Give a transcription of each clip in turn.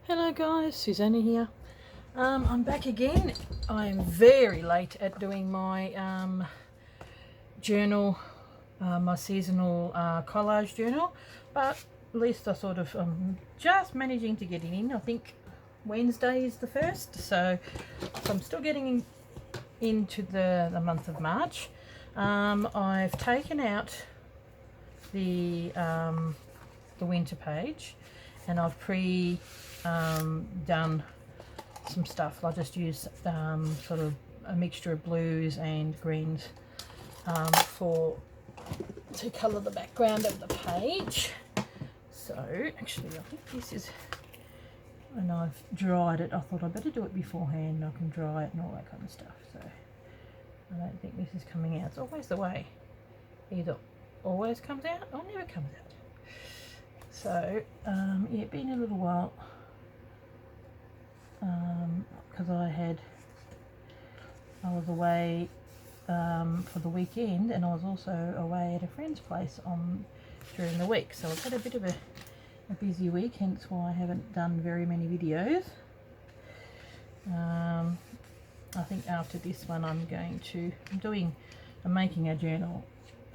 Hello guys, Susanna here. I'm back again. I'm very late at doing my journal, my seasonal collage journal, but at least I sort of just managing to get it in. I think Wednesday is the first, so I'm still getting into the month of March. I've taken out the winter page, and I've done some stuff. I'll just use sort of a mixture of blues and greens to colour the background of the page. So actually I think this is, and I've dried it, I thought I'd better do it beforehand. I can dry it and all that kind of stuff. So I don't think this is coming out. It's always the way, either always comes out or never comes out. So yeah, been a little while because I was away for the weekend, and I was also away at a friend's place during the week, so I've had a bit of a busy week, hence why I haven't done very many videos. I think after this one I'm making a journal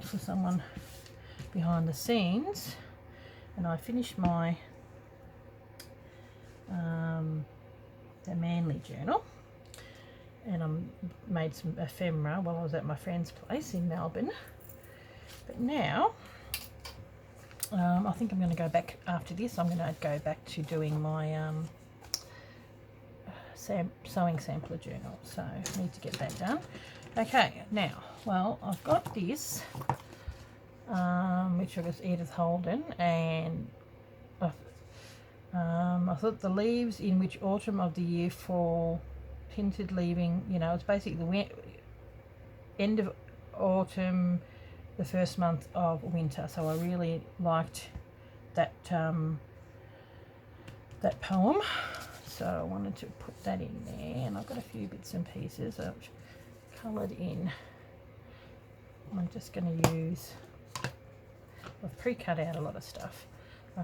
for someone behind the scenes, and I finished my the Manly journal, and I made some ephemera while I was at my friend's place in Melbourne. But now I think I'm going to go back after this. I'm going to go back to doing my sewing sampler journal, so I need to get that done. Okay, now, well, I've got this which I guess Edith Holden, and I thought the leaves in which autumn of the year fall, tinted leaving, it's basically the end of autumn, the first month of winter. So I really liked that that poem, so I wanted to put that in there, and I've got a few bits and pieces I've coloured in. I'm just going to use, I've pre-cut out a lot of stuff. I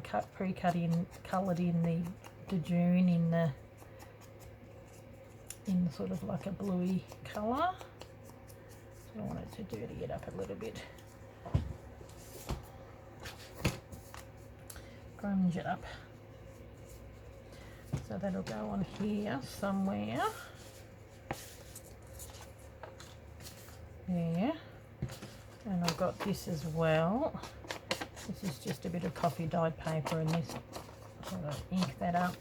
coloured in the June in the sort of like a bluey colour. So I wanted to dirty it up a little bit, grunge it up. So that'll go on here somewhere. There. And I've got this as well. This is just a bit of coffee dyed paper, and this, sort of ink that up.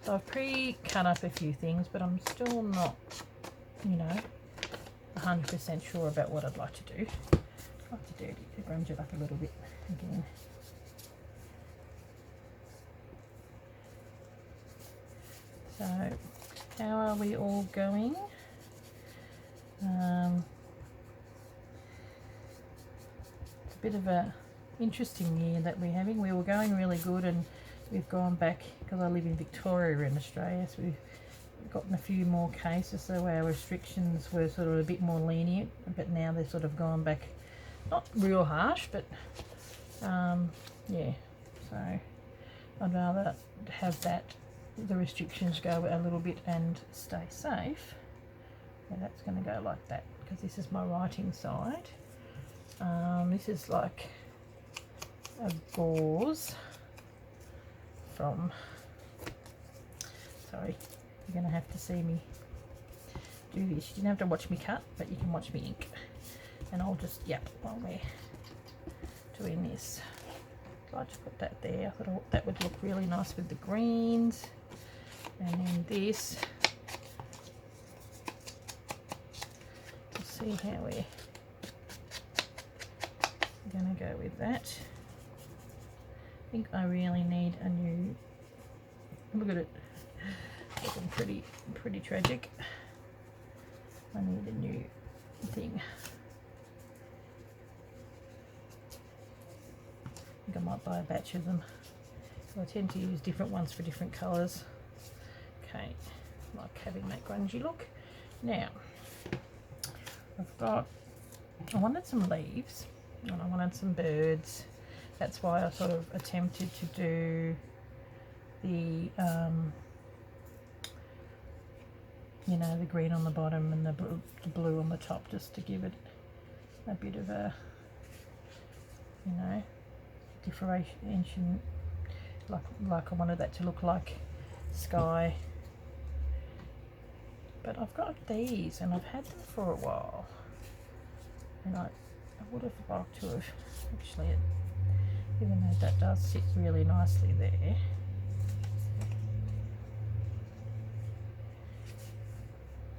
So I've pre-cut up a few things, but I'm still not, 100% sure about what I'd like to do. I'd like to grunge it up a little bit again. So how are we all going? It's a bit of a interesting year that we're having. We were going really good, and we've gone back, because I live in Victoria in Australia, so we've gotten a few more cases, so our restrictions were sort of a bit more lenient, but now they've sort of gone back, not real harsh, but yeah, so I'd rather have the restrictions go a little bit and stay safe. Yeah, that's going to go like that, because this is my writing side. This is like a gauze from, sorry, you're going to have to see me do this. You don't have to watch me cut, but you can watch me ink. And I'll just, while we're doing this, I'd like to put that there. I thought that would look really nice with the greens. And then this, see how we're going to go with that. I think I really need a new, look at it, looking pretty tragic. I need a new thing. I think I might buy a batch of them. So I tend to use different ones for different colours. Okay, like having that grungy look. Now, I wanted some leaves, and I wanted some birds, That's why I sort of attempted to do the you know, the green on the bottom and the blue on the top, just to give it a bit of a, you know, differentiation, like I wanted that to look like sky. But I've got these and I've had them for a while, and I would have liked to have actually, even though that does sit really nicely there.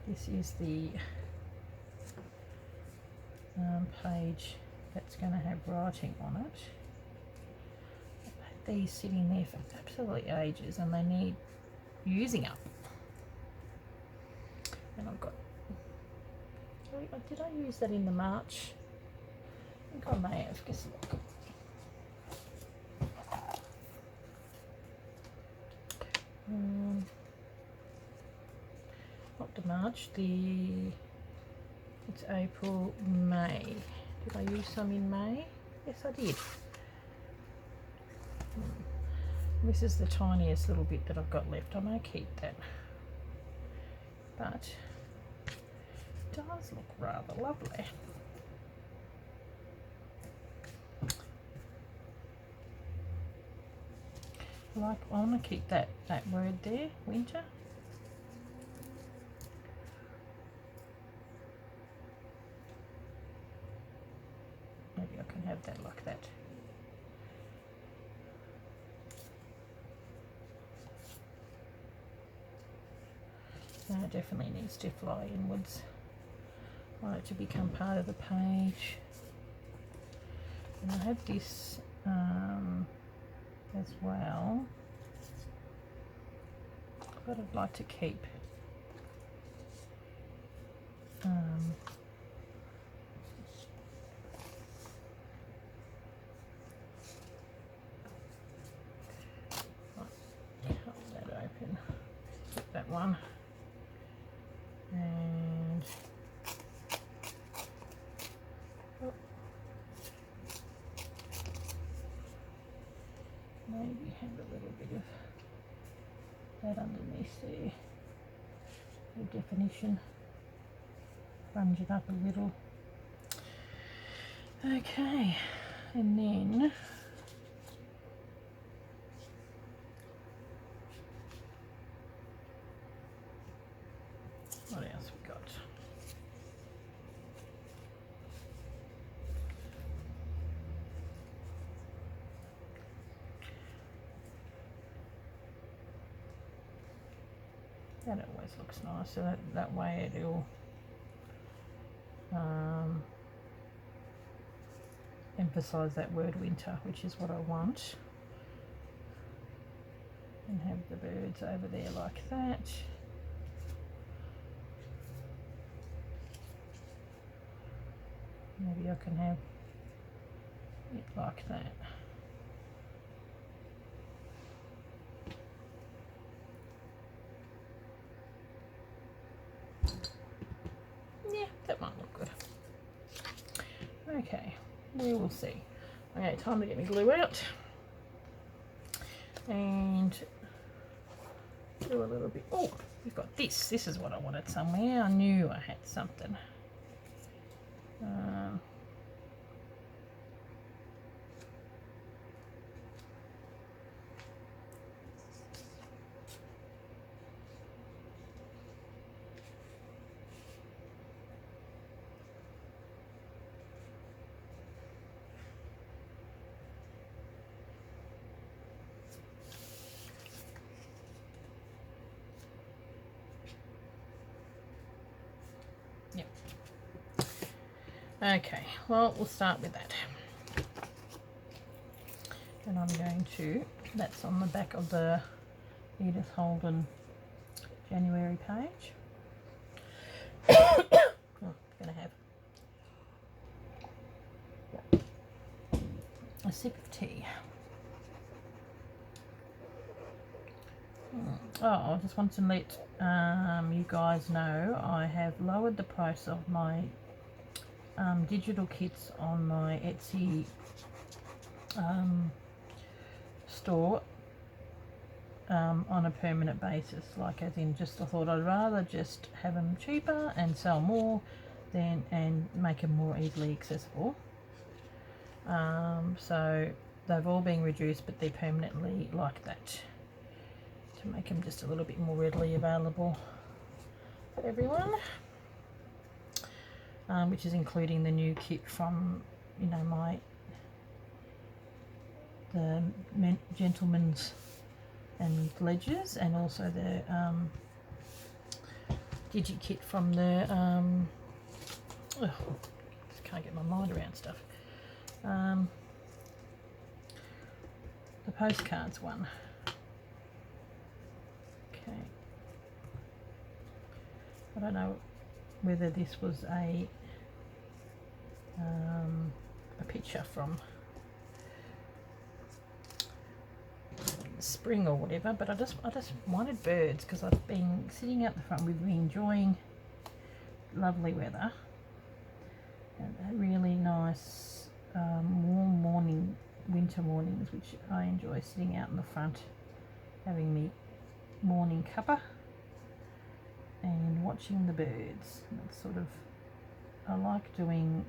This is the page that's going to have writing on it. I've had these sitting there for absolutely ages and they need using up. And I've got, did I use that in the March? I think I may have, guess look. Not the March, it's April, May. Did I use some in May? Yes, I did. This is the tiniest little bit that I've got left. I may keep that. But it does look rather lovely. I want to keep that word there, winter. Maybe I can have that like that. No, it definitely needs to fly inwards. I want it to become part of the page. And I have this as well, but I'd like to keep hold that open, keep that one, and maybe have a little bit of that underneath there, the definition, sponge it up a little. Okay, and then what else we got? That always looks nice, so that way it'll emphasize that word winter, which is what I want, and have the birds over there like that. Maybe I can have it like that. Yeah, that might look good. Okay, we will see. Okay, time to get my glue out and do a little bit. Oh, we've got this. This is what I wanted somewhere. I knew I had something. Okay, well, we'll start with that. And I'm going to, that's on the back of the Edith Holden January page. Oh, I'm going to have a sip of tea. Oh, I just want to let you guys know I have lowered the price of my digital kits on my Etsy store on a permanent basis, like as in just I thought I'd rather just have them cheaper and sell more than and make them more easily accessible. So they've all been reduced, but they're permanently like that to make them just a little bit more readily available for everyone, which is including the new kit from, you know, the gentlemen's and ledgers, and also the digi kit from the just can't get my mind around stuff, the postcards one. Okay, I don't know whether this was a picture from spring or whatever, but I just wanted birds because I've been sitting out the front. We've been enjoying lovely weather and really nice warm winter mornings, which I enjoy sitting out in the front having me morning cuppa and watching the birds. And it's sort of, I like doing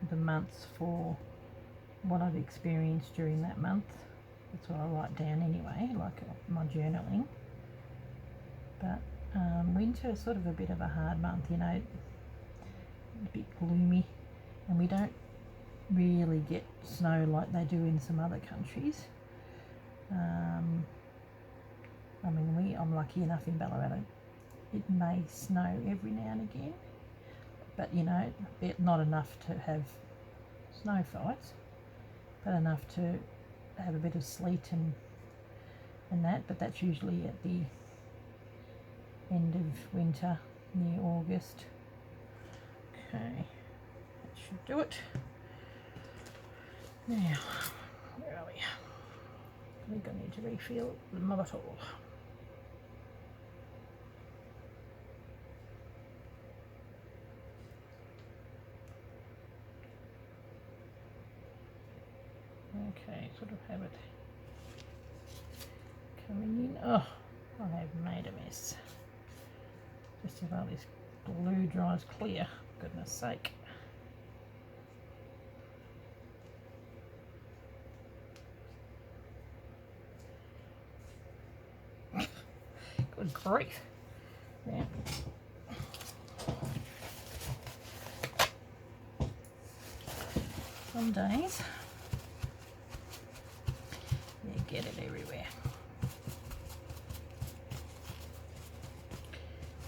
the months for what I've experienced during that month. That's what I write down anyway, like my journaling. But winter is sort of a bit of a hard month, you know, a bit gloomy, and we don't really get snow like they do in some other countries. I mean, I'm lucky enough in Ballarat. It may snow every now and again, but you know, not enough to have snow fights, but enough to have a bit of sleet and that, but that's usually at the end of winter, near August. Okay, that should do it. Now, where are we? I think I need to refill my bottle. Okay, sort of have it coming in. Oh, I have made a mess. Just about this blue dries clear, goodness sake. Good grief. Yeah. Some days you get it everywhere.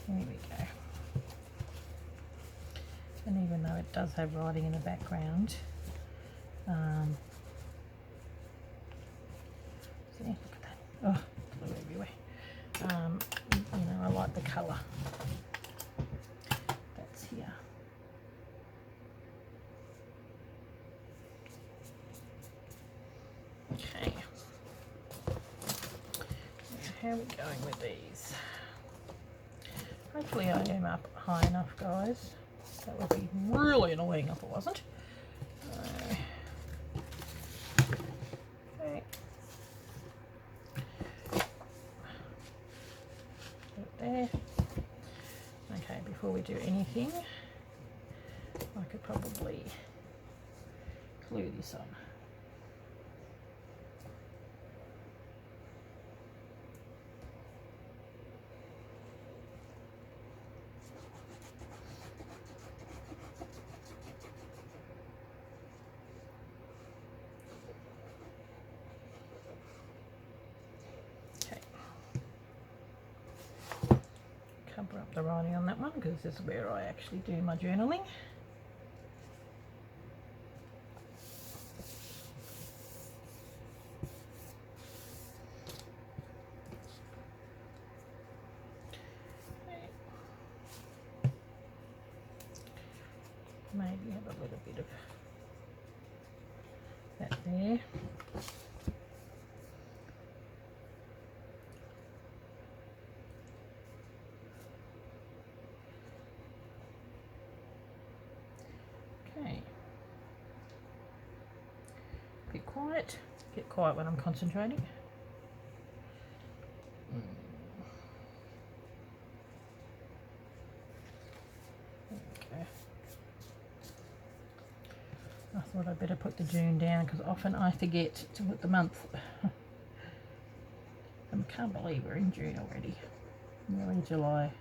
There we go. And even though it does have writing in the background, see, look at that. Oh, blue everywhere. You know, I like the colour that's here. Okay. Now, how are we going with these? Hopefully I am up high enough, guys. That would be really annoying if it wasn't. Okay. Put it there. Okay, before we do anything, I could probably glue this on. Cover up the writing on that one because this is where I actually do my journaling. Maybe have a little bit of that there. Okay. Be quiet. quiet. Get quiet when I'm concentrating. Okay. I thought I'd better put the June down because often I forget to put the month. I can't believe we're in June already. Nearly July.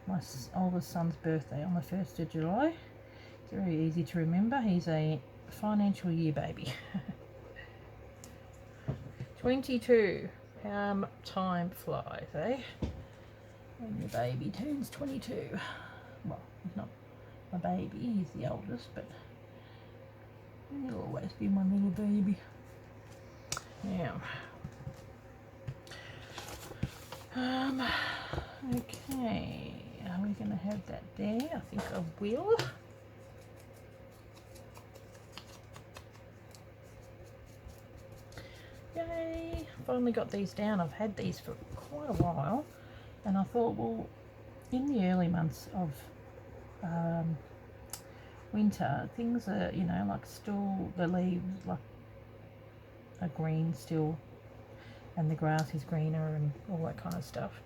My oldest son's birthday on the 1st of July. It's very easy to remember. He's a financial year baby. 22. How time flies, eh? When your baby turns 22. Well, he's not my baby, he's the oldest, but he'll always be my little baby. Now, okay, are we going to have that there? I think I will. Yay, finally got these down. I've had these for quite a while, and I thought, well, in the early months of winter, things are, you know, like still the leaves like are green still, and the grass is greener and all that kind of stuff.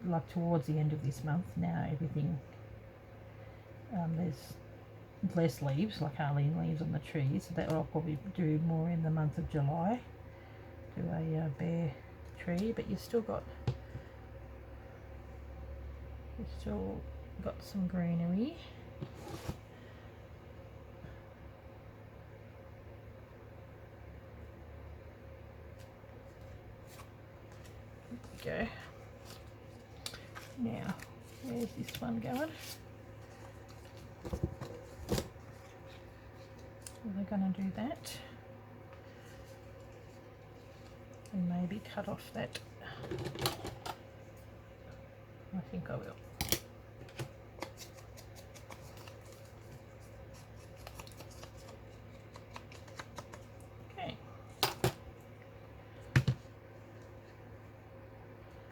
Like towards the end of this month now, everything, there's less leaves, like hardly any leaves on the trees. So that I'll probably do more in the month of July, do a bare tree, but you've still got some greenery. Go. Now, where's this one going? We're going to do that, and maybe cut off that. I think I will. Okay.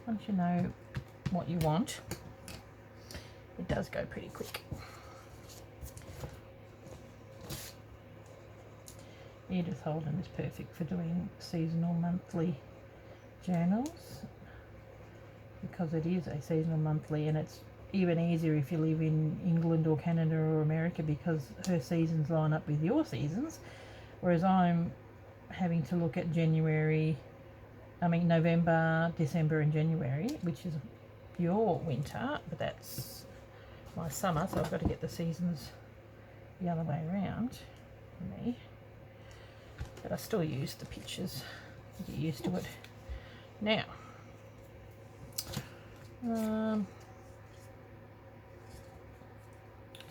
Once you know what you want, it does go pretty quick. Edith Holden is perfect for doing seasonal monthly journals because it is a seasonal monthly, and it's even easier if you live in England or Canada or America because her seasons line up with your seasons, whereas I'm having to look at November, December and January, which is your winter, but that's my summer, so I've got to get the seasons the other way around for me. But I still use the pictures, get used to it. Now, I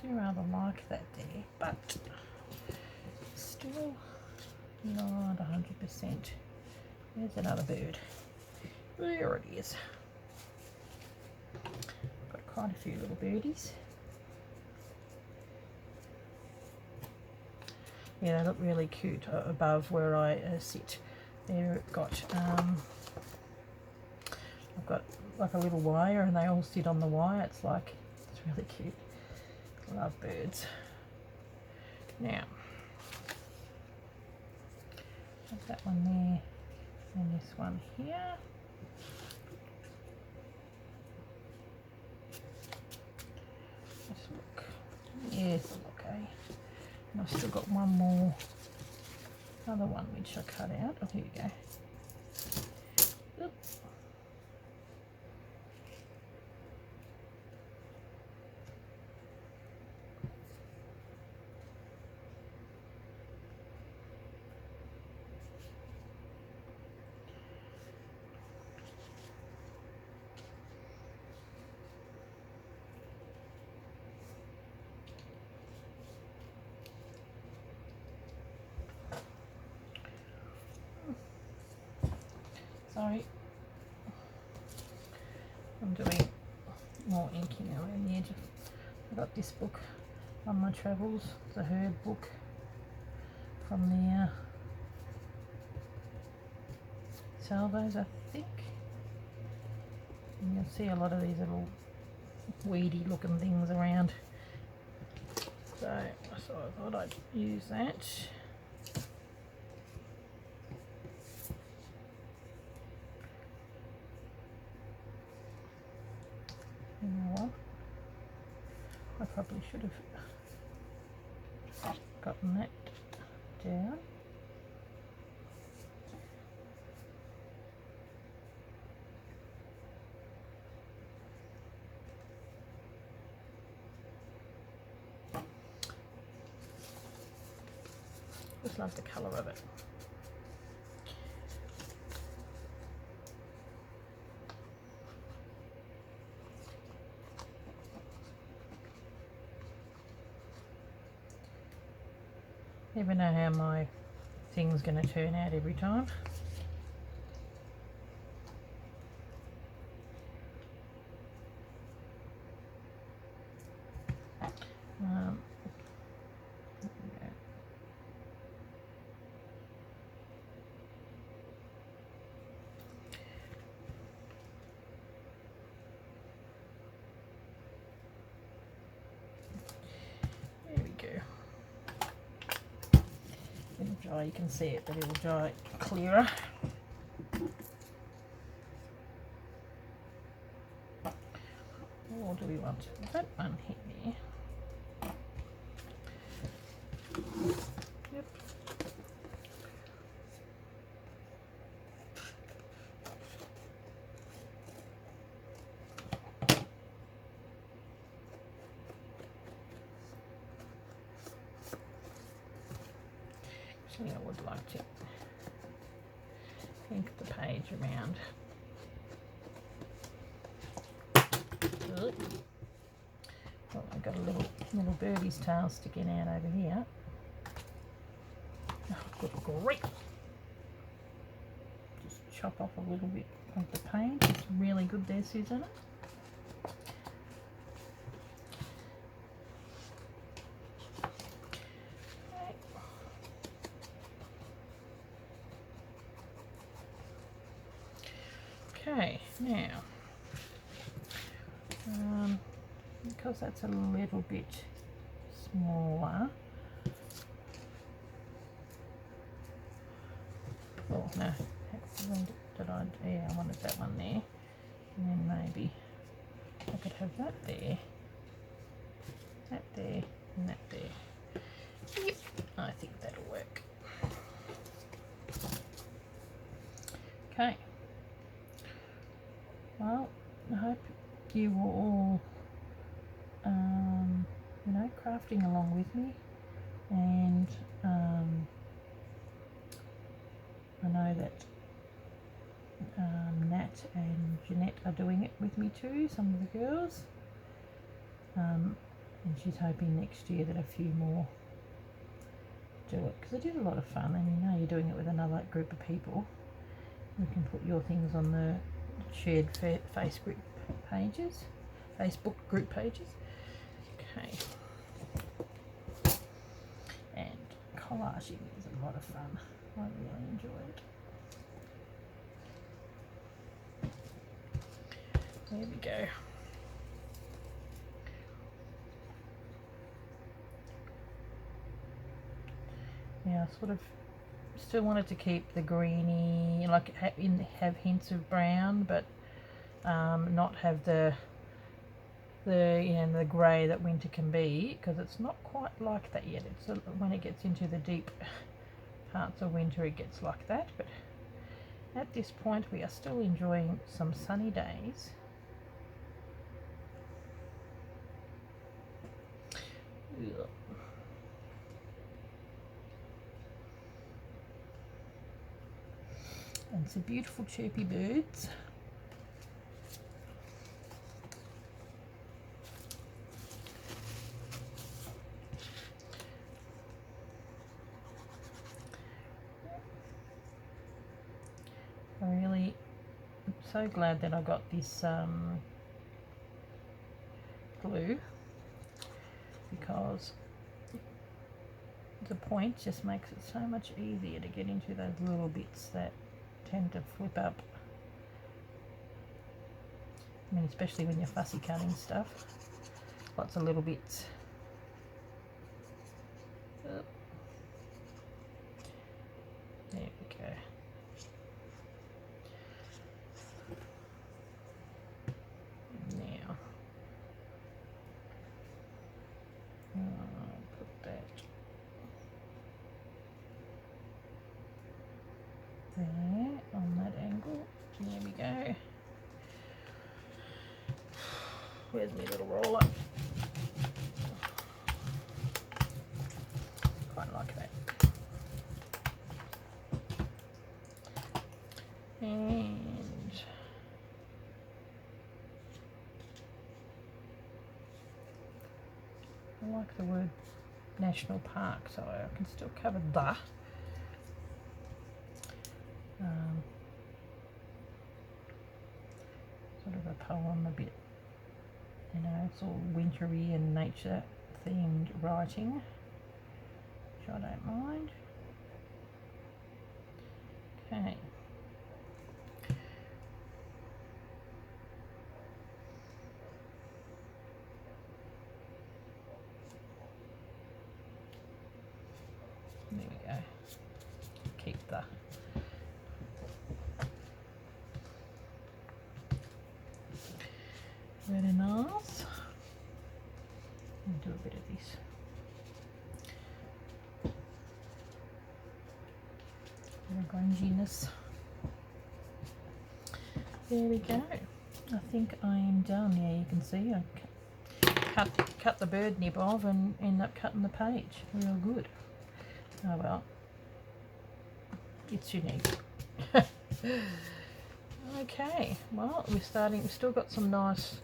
do rather like that there, but still not 100%. There's another bird. There it is. Got quite a few little birdies. Yeah, they look really cute above where I sit. There, I've got like a little wire, and they all sit on the wire. It's really cute. I love birds. Now, have that one there, and this one here. Let's look. Yes, okay. And I've still got one more, other one which I cut out. Oh, here we go. Oop. Sorry, I'm doing more inking around the edge. I got this book on my travels, the herb book from the Salvos, I think. And you'll see a lot of these little weedy looking things around. So I thought I'd use that. probably should have gotten that down. Just love the colour of it. Never know how my thing's going to turn out every time. There we go. It'll dry, you can see it, but it'll dry clearer. Or do we want that one here? Yep. Actually, I would like to pink the page around. Oh, I've got a little birdie's tail sticking out over here. Oh, good grief. Just chop off a little bit of the paint. It's really good there, Susanna. Okay, now, because that's a little bit smaller, oh no, when did I, yeah, I wanted that one there, and then maybe I could have that there, and that there. Yep, I think that'll work. Okay. Well, I hope you were all, you know, crafting along with me, and I know that Nat and Jeanette are doing it with me too, some of the girls, and she's hoping next year that a few more do it, because it is a lot of fun, and you know you're doing it with another group of people. You can put your things on the shared Facebook group pages. Okay. And collaging is a lot of fun. I really enjoy it. There we go. Yeah, I sort of still wanted to keep the greeny, like have hints of brown, but not have the the grey that winter can be, because it's not quite like that yet. It's when it gets into the deep parts of winter it gets like that, but at this point we are still enjoying some sunny days. Ugh. And some beautiful chirpy birds. I'm so glad that I got this glue, because the point just makes it so much easier to get into those little bits that tend to flip up. I mean, especially when you're fussy cutting stuff. Lots of little bits. Oh. There we go. Now, there on that angle. There we go. Where's my little roller? Quite like that. And I like the word national park, so I can still cover the. Sort of a poem, a bit, you know, it's all wintry and nature themed writing, which I don't mind. Okay. There we go. Keep the. Very nice. And do a bit of this. Bit of grunginess. There we go. I think I am done. Yeah, you can see I cut the bird nib off and end up cutting the page. Real good. Oh well, it's unique. Okay, well, we've still got some nice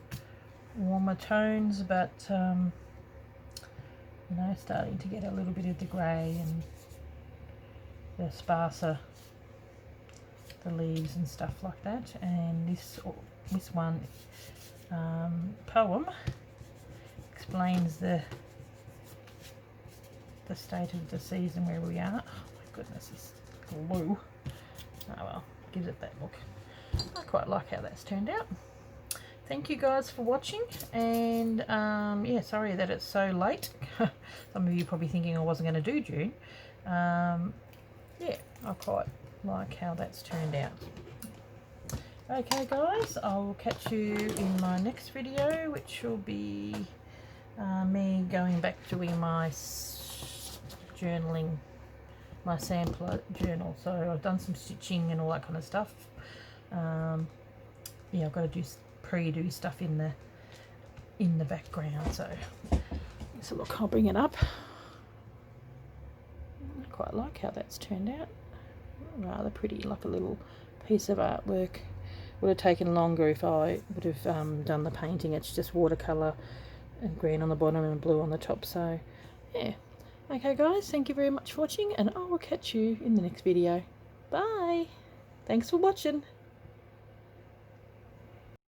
warmer tones, but you know, starting to get a little bit of the grey and the sparser, the leaves and stuff like that. And this one poem explains the state of the season where we are. Oh my goodness, this glue. Oh well, gives it that look. I quite like how that's turned out. Thank you guys for watching, and yeah, sorry that it's so late. Some of you probably thinking I wasn't going to do June. Yeah, I quite like how that's turned out. Okay guys, I will catch you in my next video, which will be me going back doing my journaling, my sampler journal. So I've done some stitching and all that kind of stuff. Yeah, I've got to pre-do stuff in the background. So look, I'll bring it up. I quite like how that's turned out. Rather pretty, like a little piece of artwork. Would have taken longer if I would have done the painting. It's just watercolour and green on the bottom and blue on the top. So yeah. Okay guys, thank you very much for watching, and I will catch you in the next video. Bye. Thanks for watching.